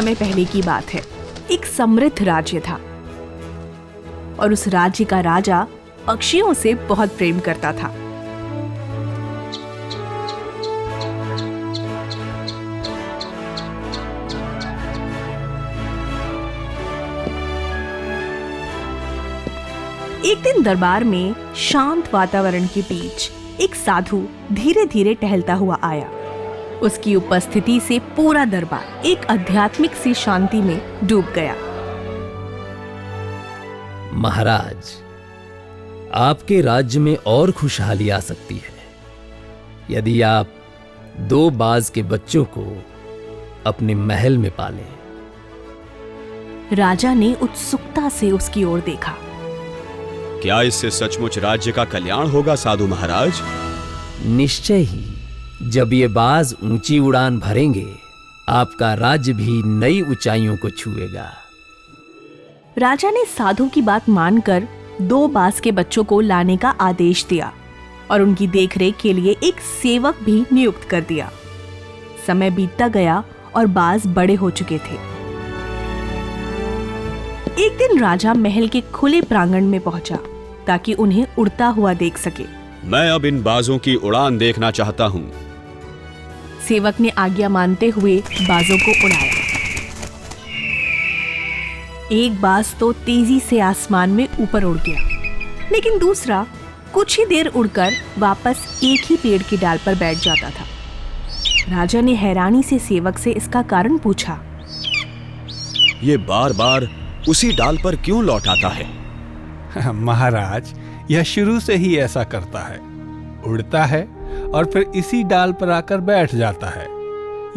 समय पहले की बात है। एक समृद्ध राज्य था और उस राज्य का राजा पक्षियों से बहुत प्रेम करता था। एक दिन दरबार में शांत वातावरण के बीच एक साधु धीरे धीरे टहलता हुआ आया। उसकी उपस्थिति से पूरा दरबार एक आध्यात्मिक सी शांति में डूब गया। महाराज, आपके राज्य में और खुशहाली आ सकती है यदि आप 2 बाज के बच्चों को अपने महल में पालें। राजा ने उत्सुकता से उसकी ओर देखा। क्या इससे सचमुच राज्य का कल्याण होगा साधु महाराज? निश्चय ही। जब ये बाज ऊंची उड़ान भरेंगे, आपका राज्य भी नई ऊंचाइयों को छुएगा। राजा ने साधु की बात मानकर 2 बाज के बच्चों को लाने का आदेश दिया और उनकी देखरेख के लिए एक सेवक भी नियुक्त कर दिया। समय बीतता गया और बाज बड़े हो चुके थे। एक दिन राजा महल के खुले प्रांगण में पहुंचा ताकि उन्हें उड़ता हुआ देख सके। मैं अब इन बाजों की उड़ान देखना चाहता हूँ। सेवक ने आज्ञा मानते हुए बाजों को उड़ाया। एक बाज तो तेजी से आसमान में ऊपर उड़ गया, लेकिन दूसरा कुछ ही देर उड़कर वापस एक ही पेड़ की डाल पर बैठ जाता था। राजा ने हैरानी से सेवक से इसका कारण पूछा। ये बार बार उसी डाल पर क्यों लौट आता है? महाराज, यह शुरू से ही ऐसा करता है। उड़ता है और फिर इसी डाल पर आकर बैठ जाता है।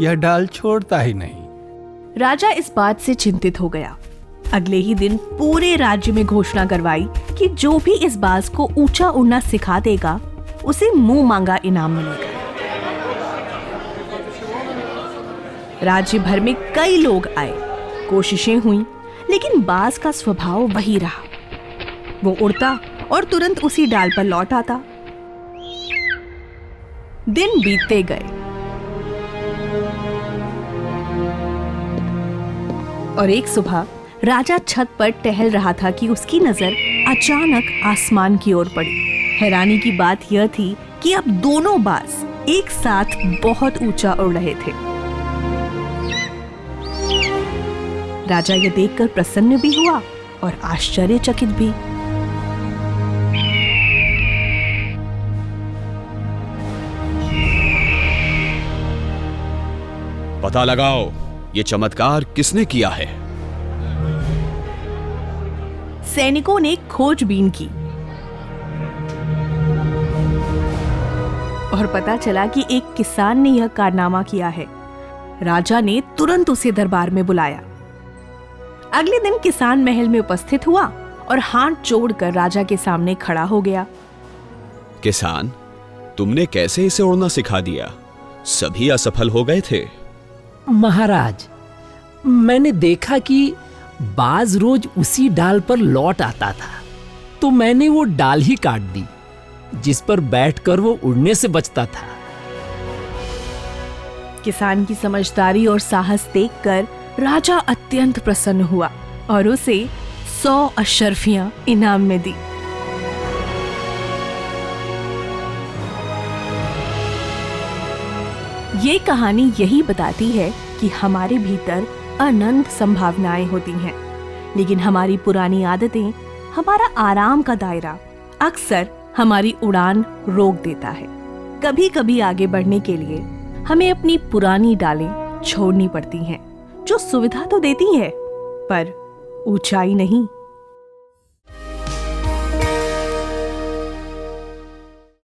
यह डाल छोड़ता ही नहीं। राजा इस बात से चिंतित हो गया। अगले ही दिन पूरे राज्य में घोषणा करवाई कि जो भी इस बाज को ऊंचा उड़ना सिखा देगा उसे मुंह मांगा इनाम मिलेगा। राज्य भर में कई लोग आए, कोशिशें हुई, लेकिन बाज का स्वभाव वही रहा। वो उड़ता और तुरंत उसी डाल पर लौट आता। दिन बीतते गए और एक सुबह राजा छत पर टहल रहा था कि उसकी नजर अचानक आसमान की ओर पड़ी। हैरानी की बात यह थी कि अब दोनों बाज एक साथ बहुत ऊंचा उड़ रहे थे। राजा यह देखकर प्रसन्न भी हुआ और आश्चर्यचकित भी। पता लगाओ, ये चमत्कार किसने किया है? सैनिकों ने खोजबीन की और पता चला कि एक किसान ने यह कारनामा किया है। राजा ने तुरंत उसे दरबार में बुलाया। अगले दिन किसान महल में उपस्थित हुआ और हाथ जोड़कर राजा के सामने खड़ा हो गया। किसान, तुमने कैसे इसे उड़ना सिखा दिया? सभी असफल हो गए थे। महाराज, मैंने देखा कि बाज रोज उसी डाल पर लौट आता था, तो मैंने वो डाल ही काट दी जिस पर बैठकर वो उड़ने से बचता था। किसान की समझदारी और साहस देखकर राजा अत्यंत प्रसन्न हुआ और उसे 100 अशर्फियां इनाम में दी। ये कहानी यही बताती है कि हमारे भीतर अनंत संभावनाएं होती हैं, लेकिन हमारी पुरानी आदतें, हमारा आराम का दायरा अक्सर हमारी उड़ान रोक देता है। कभी कभी आगे बढ़ने के लिए हमें अपनी पुरानी डालें छोड़नी पड़ती हैं, जो सुविधा तो देती है पर ऊंचाई नहीं।